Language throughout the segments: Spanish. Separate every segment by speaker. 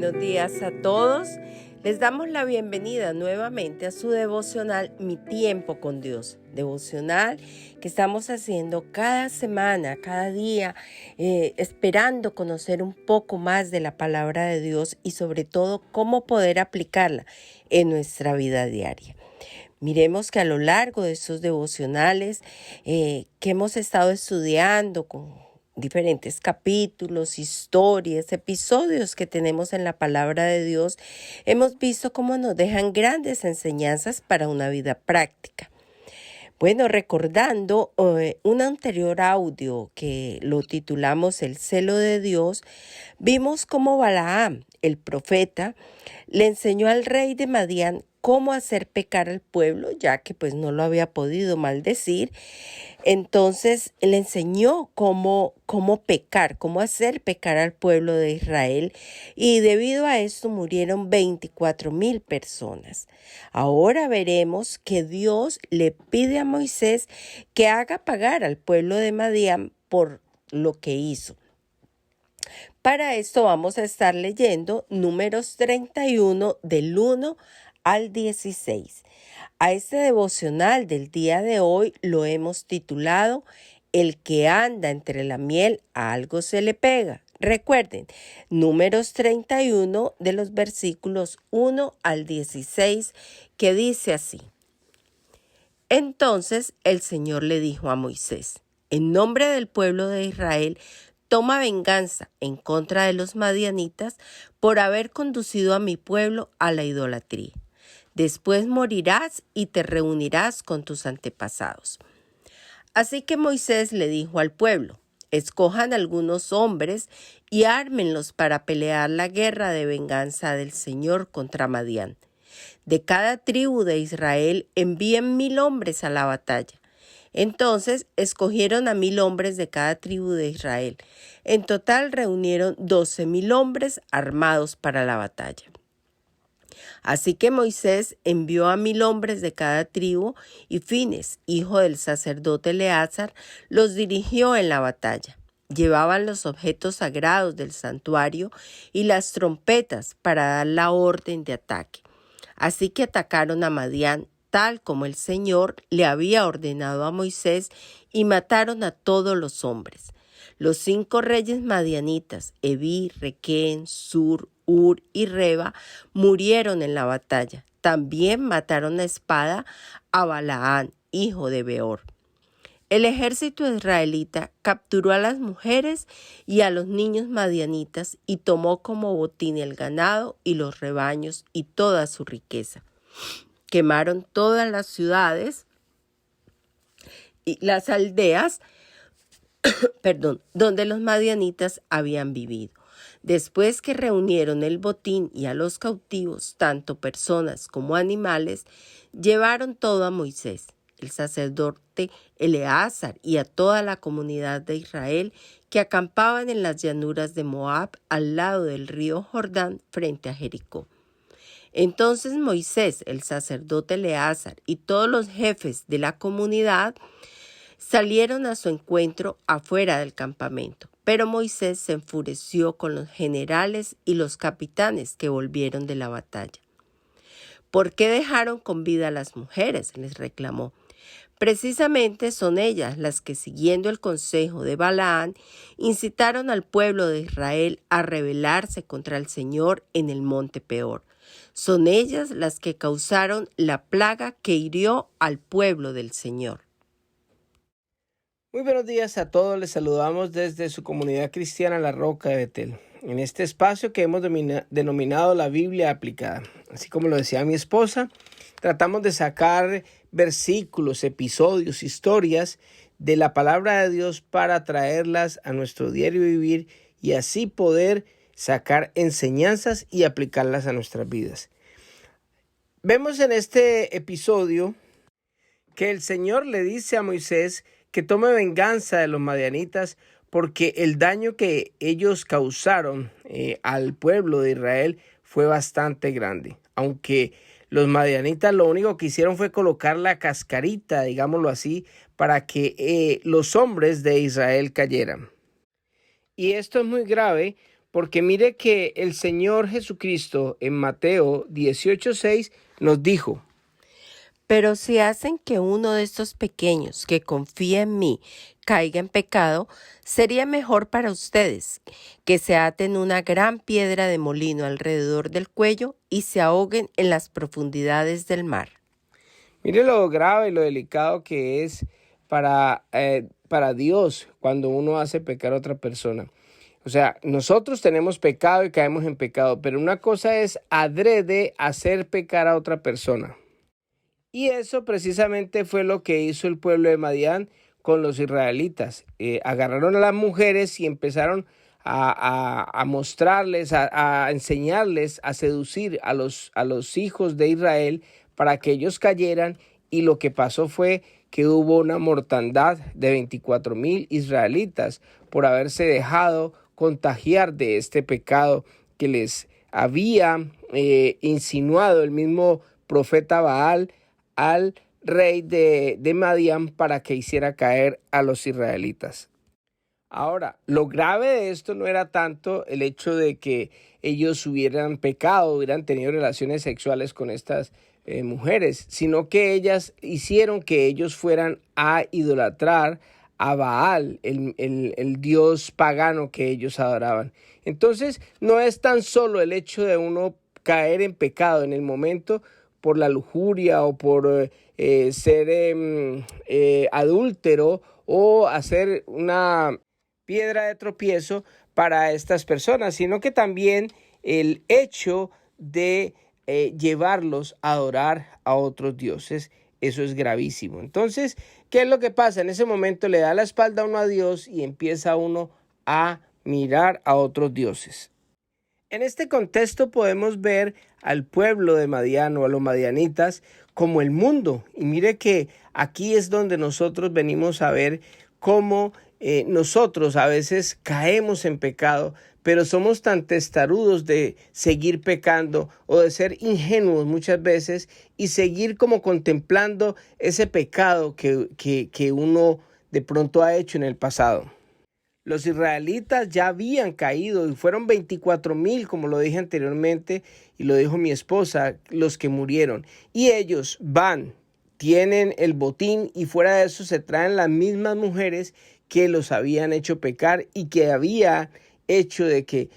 Speaker 1: buenos días a todos. Les damos la bienvenida nuevamente a su devocional Mi Tiempo con Dios. Devocional que estamos haciendo cada semana, cada día, esperando conocer un poco más de la palabra de Dios y sobre todo cómo poder aplicarla en nuestra vida diaria. Miremos que a lo largo de estos devocionales que hemos estado estudiando con diferentes capítulos, historias, episodios que tenemos en la palabra de Dios, hemos visto cómo nos dejan grandes enseñanzas para una vida práctica. Bueno, recordando un anterior audio que lo titulamos El celo de Dios, vimos cómo Balaam, el profeta, le enseñó al rey de Madián cómo hacer pecar al pueblo, ya que pues no lo había podido maldecir. Entonces le enseñó cómo pecar, cómo hacer pecar al pueblo de Israel, y debido a esto murieron 24,000 personas. Ahora veremos que Dios le pide a Moisés que haga pagar al pueblo de Madián por lo que hizo. Para esto vamos a estar leyendo Números 31 del 1 al 16. A este devocional del día de hoy lo hemos titulado El que anda entre la miel a algo se le pega. Recuerden, Números 31 de los versículos 1 al 16, que dice así. Entonces el Señor le dijo a Moisés, en nombre del pueblo de Israel, toma venganza en contra de los madianitas por haber conducido a mi pueblo a la idolatría. Después morirás y te reunirás con tus antepasados. Así que Moisés le dijo al pueblo, escojan algunos hombres y ármenlos para pelear la guerra de venganza del Señor contra Madián. De cada tribu de Israel envíen 1,000 hombres a la batalla. Entonces escogieron a 1,000 hombres de cada tribu de Israel. En total reunieron 12,000 hombres armados para la batalla. Así que Moisés envió a 1,000 hombres de cada tribu y Fines, hijo del sacerdote Eleazar, los dirigió en la batalla. Llevaban los objetos sagrados del santuario y las trompetas para dar la orden de ataque. Así que atacaron a Madián, tal como el Señor le había ordenado a Moisés, y mataron a todos los hombres. Los 5 reyes madianitas, Evi, Requén, Sur, Ur y Reba, murieron en la batalla. También mataron a espada a Balaán, hijo de Beor. El ejército israelita capturó a las mujeres y a los niños madianitas y tomó como botín el ganado y los rebaños y toda su riqueza. Quemaron todas las ciudades y las aldeas donde los madianitas habían vivido. Después que reunieron el botín y a los cautivos, tanto personas como animales, llevaron todo a Moisés, el sacerdote Eleazar y a toda la comunidad de Israel que acampaban en las llanuras de Moab al lado del río Jordán frente a Jericó. Entonces Moisés, el sacerdote Eleazar y todos los jefes de la comunidad salieron a su encuentro afuera del campamento, pero Moisés se enfureció con los generales y los capitanes que volvieron de la batalla. ¿Por qué dejaron con vida a las mujeres?, les reclamó. Precisamente son ellas las que, siguiendo el consejo de Balaán, incitaron al pueblo de Israel a rebelarse contra el Señor en el monte Peor. Son ellas las que causaron la plaga que hirió al pueblo del Señor.
Speaker 2: Muy buenos días a todos, les saludamos desde su comunidad cristiana La Roca de Betel, en este espacio que hemos denominado la Biblia aplicada. Así como lo decía mi esposa, tratamos de sacar versículos, episodios, historias de la palabra de Dios para traerlas a nuestro diario vivir y así poder sacar enseñanzas y aplicarlas a nuestras vidas. Vemos en este episodio que el Señor le dice a Moisés que tome venganza de los madianitas porque el daño que ellos causaron al pueblo de Israel fue bastante grande. Aunque los madianitas lo único que hicieron fue colocar la cascarita, digámoslo así, para que los hombres de Israel cayeran. Y esto es muy grave Porque mire que el Señor Jesucristo en Mateo 18:6 nos dijo:
Speaker 1: Pero si hacen que uno de estos pequeños que confía en mí caiga en pecado, sería mejor para ustedes que se aten una gran piedra de molino alrededor del cuello y se ahoguen en las profundidades del mar.
Speaker 2: Mire lo grave y lo delicado que es para Dios cuando uno hace pecar a otra persona. O sea, nosotros tenemos pecado y caemos en pecado, pero una cosa es adrede hacer pecar a otra persona. Y eso precisamente fue lo que hizo el pueblo de Madián con los israelitas. Agarraron a las mujeres y empezaron a mostrarles, a enseñarles, a seducir a los hijos de Israel para que ellos cayeran. Y lo que pasó fue que hubo una mortandad de 24,000 israelitas por haberse dejado contagiar de este pecado que les había insinuado el mismo profeta Baal al rey de Madián para que hiciera caer a los israelitas. Ahora, lo grave de esto no era tanto el hecho de que ellos hubieran pecado, hubieran tenido relaciones sexuales con estas mujeres, sino que ellas hicieron que ellos fueran a idolatrar a Baal, el dios pagano que ellos adoraban. Entonces, no es tan solo el hecho de uno caer en pecado en el momento por la lujuria o por ser adúltero o hacer una piedra de tropiezo para estas personas, sino que también el hecho de llevarlos a adorar a otros dioses. Eso es gravísimo. Entonces, ¿qué es lo que pasa? En ese momento le da la espalda uno a Dios y empieza uno a mirar a otros dioses. En este contexto podemos ver al pueblo de Madián o a los madianitas como el mundo. Y mire que aquí es donde nosotros venimos a ver cómo nosotros a veces caemos en pecado, pero somos tan testarudos de seguir pecando o de ser ingenuos muchas veces y seguir como contemplando ese pecado que uno de pronto ha hecho en el pasado. Los israelitas ya habían caído y fueron 24,000, como lo dije anteriormente y lo dijo mi esposa, los que murieron. Y ellos van, tienen el botín y fuera de eso se traen las mismas mujeres que los habían hecho pecar y que había hecho de que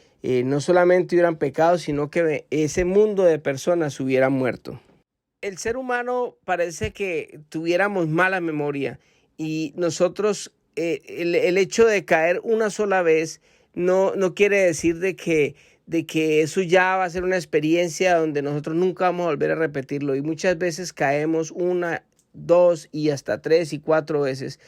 Speaker 2: no solamente hubieran pecado, sino que ese mundo de personas hubiera muerto. El ser humano parece que tuviéramos mala memoria y nosotros el hecho de caer una sola vez no quiere decir de que eso ya va a ser una experiencia donde nosotros nunca vamos a volver a repetirlo. Y muchas veces caemos 1, 2 y hasta 3 y 4 veces.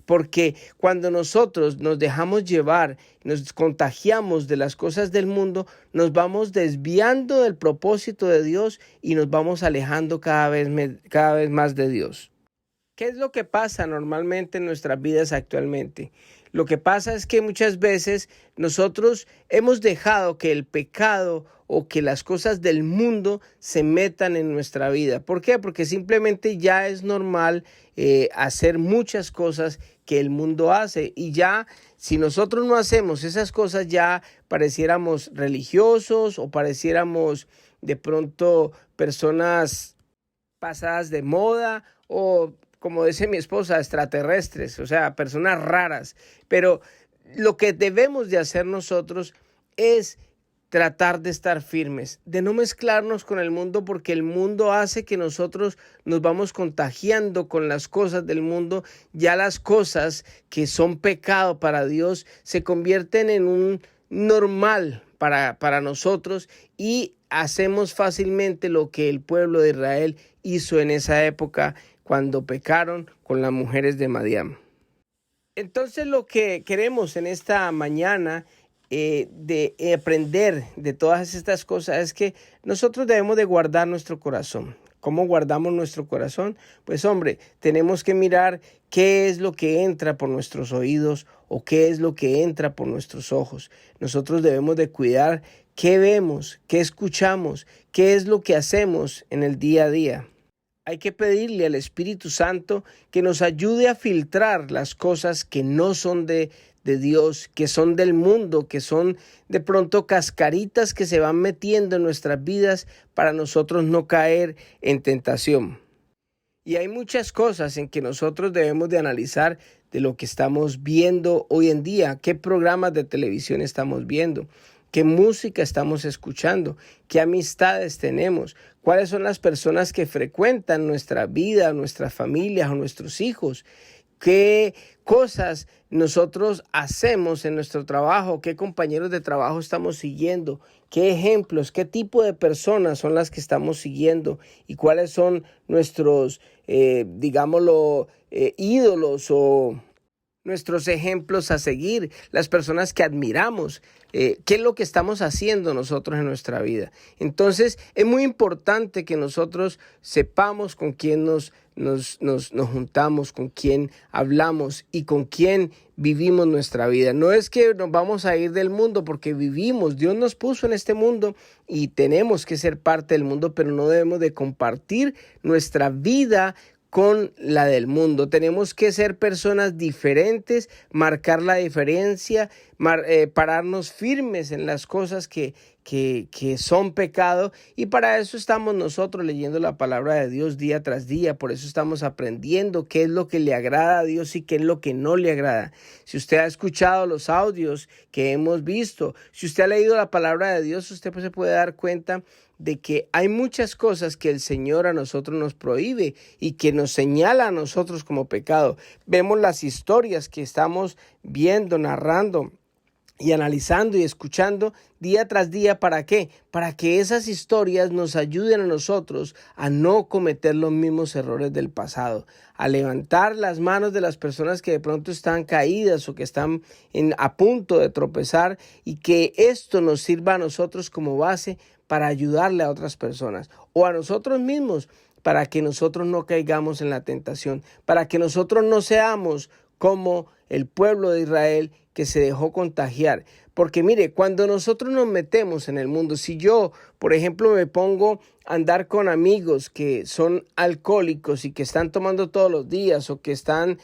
Speaker 2: Porque cuando nosotros nos dejamos llevar, nos contagiamos de las cosas del mundo, nos vamos desviando del propósito de Dios y nos vamos alejando cada vez más de Dios. ¿Qué es lo que pasa normalmente en nuestras vidas actualmente? Lo que pasa es que muchas veces nosotros hemos dejado que el pecado o que las cosas del mundo se metan en nuestra vida. ¿Por qué? Porque simplemente ya es normal hacer muchas cosas que el mundo hace y ya si nosotros no hacemos esas cosas ya pareciéramos religiosos o pareciéramos de pronto personas pasadas de moda o, como dice mi esposa, extraterrestres, o sea, personas raras. Pero lo que debemos de hacer nosotros es tratar de estar firmes, de no mezclarnos con el mundo, porque el mundo hace que nosotros nos vamos contagiando con las cosas del mundo. Ya las cosas que son pecado para Dios se convierten en un normal para nosotros y hacemos fácilmente lo que el pueblo de Israel hizo en esa época cuando pecaron con las mujeres de Madián. Entonces lo que queremos en esta mañana de aprender de todas estas cosas es que nosotros debemos de guardar nuestro corazón. ¿Cómo guardamos nuestro corazón? Pues hombre, tenemos que mirar qué es lo que entra por nuestros oídos o qué es lo que entra por nuestros ojos. Nosotros debemos de cuidar qué vemos, qué escuchamos, qué es lo que hacemos en el día a día. Hay que pedirle al Espíritu Santo que nos ayude a filtrar las cosas que no son de de Dios, que son del mundo, que son de pronto cascaritas que se van metiendo en nuestras vidas para nosotros no caer en tentación. Y hay muchas cosas en que nosotros debemos de analizar de lo que estamos viendo hoy en día, qué programas de televisión estamos viendo, qué música estamos escuchando, qué amistades tenemos, cuáles son las personas que frecuentan nuestra vida, nuestras familias o nuestros hijos, qué cosas nosotros hacemos en nuestro trabajo, qué compañeros de trabajo estamos siguiendo, qué ejemplos, qué tipo de personas son las que estamos siguiendo y cuáles son nuestros, ídolos o nuestros ejemplos a seguir, las personas que admiramos, qué es lo que estamos haciendo nosotros en nuestra vida. Entonces, es muy importante que nosotros sepamos con quién nos juntamos, con quién hablamos y con quién vivimos nuestra vida. No es que nos vamos a ir del mundo porque vivimos, Dios nos puso en este mundo y tenemos que ser parte del mundo, pero no debemos de compartir nuestra vida con la del mundo. Tenemos que ser personas diferentes, marcar la diferencia, pararnos firmes en las cosas que son pecado, y para eso estamos nosotros leyendo la palabra de Dios día tras día. Por eso estamos aprendiendo qué es lo que le agrada a Dios y qué es lo que no le agrada. Si usted ha escuchado los audios que hemos visto, si usted ha leído la palabra de Dios, usted se puede dar cuenta de que hay muchas cosas que el Señor a nosotros nos prohíbe y que nos señala a nosotros como pecado. Vemos las historias que estamos viendo, narrando y analizando y escuchando día tras día. ¿Para qué? Para que esas historias nos ayuden a nosotros a no cometer los mismos errores del pasado, a levantar las manos de las personas que de pronto están caídas o que están a punto de tropezar, y que esto nos sirva a nosotros como base para ayudarle a otras personas o a nosotros mismos, para que nosotros no caigamos en la tentación, para que nosotros no seamos como el pueblo de Israel que se dejó contagiar. Porque mire, cuando nosotros nos metemos en el mundo, si yo, por ejemplo, me pongo a andar con amigos que son alcohólicos y que están tomando todos los días, o que están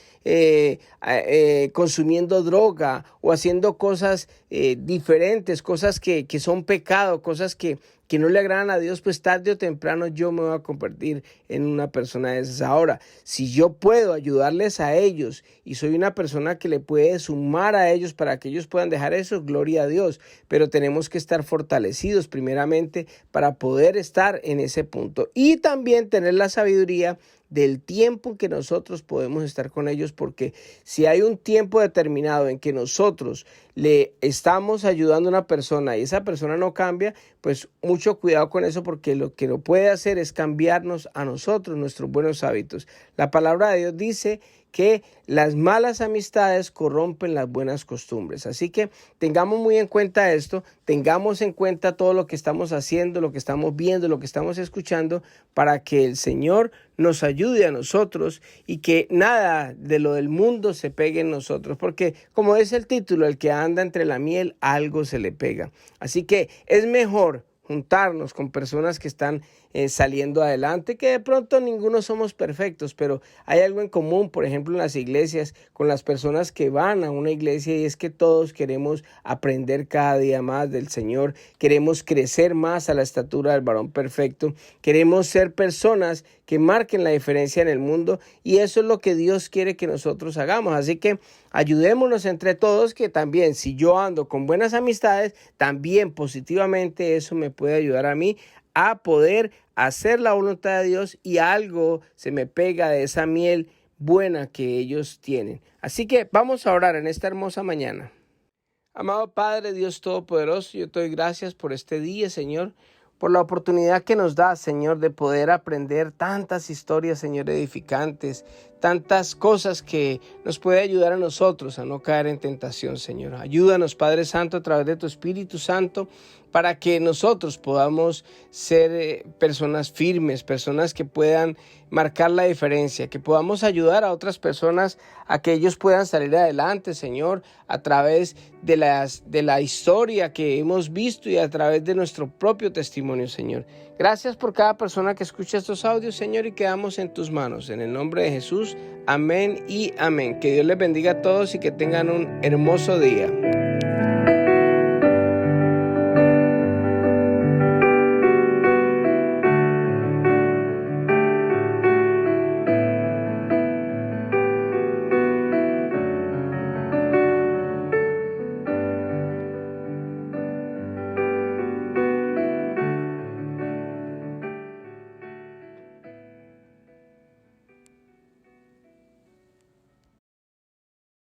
Speaker 2: consumiendo droga o haciendo cosas diferentes, cosas que son pecado, cosas que no le agradan a Dios, pues tarde o temprano yo me voy a convertir en una persona de esas. Ahora, si yo puedo ayudarles a ellos y soy una persona que le puede sumar a ellos para que ellos puedan dejar eso, gloria a Dios. Pero tenemos que estar fortalecidos primeramente para poder estar en ese punto, y también tener la sabiduría del tiempo que nosotros podemos estar con ellos, porque si hay un tiempo determinado en que nosotros le estamos ayudando a una persona y esa persona no cambia, pues mucho cuidado con eso, porque lo que no puede hacer es cambiarnos a nosotros nuestros buenos hábitos. La palabra de Dios dice que las malas amistades corrompen las buenas costumbres. Así que tengamos muy en cuenta esto, tengamos en cuenta todo lo que estamos haciendo, lo que estamos viendo, lo que estamos escuchando, para que el Señor nos ayude a nosotros y que nada de lo del mundo se pegue en nosotros, porque como es el título, el que anda entre la miel, algo se le pega. Así que es mejor juntarnos con personas que están saliendo adelante, que de pronto ninguno somos perfectos, pero hay algo en común, por ejemplo, en las iglesias, con las personas que van a una iglesia, y es que todos queremos aprender cada día más del Señor, queremos crecer más a la estatura del varón perfecto, queremos ser personas que marquen la diferencia en el mundo, y eso es lo que Dios quiere que nosotros hagamos. Así que ayudémonos entre todos, que también si yo ando con buenas amistades, también positivamente eso me puede ayudar a mí a poder hacer la voluntad de Dios, y algo se me pega de esa miel buena que ellos tienen. Así que vamos a orar en esta hermosa mañana. Amado Padre, Dios Todopoderoso, yo te doy gracias por este día, Señor, por la oportunidad que nos da, Señor, de poder aprender tantas historias, Señor, edificantes, tantas cosas que nos puede ayudar a nosotros a no caer en tentación, Señor. Ayúdanos, Padre Santo, a través de tu Espíritu Santo, para que nosotros podamos ser personas firmes, personas que puedan marcar la diferencia, que podamos ayudar a otras personas a que ellos puedan salir adelante, Señor, a través de la historia que hemos visto y a través de nuestro propio testimonio, Señor. Gracias por cada persona que escucha estos audios, Señor, y quedamos en tus manos. En el nombre de Jesús. Jesús. Amén y amén. Que Dios les bendiga a todos y que tengan un hermoso día.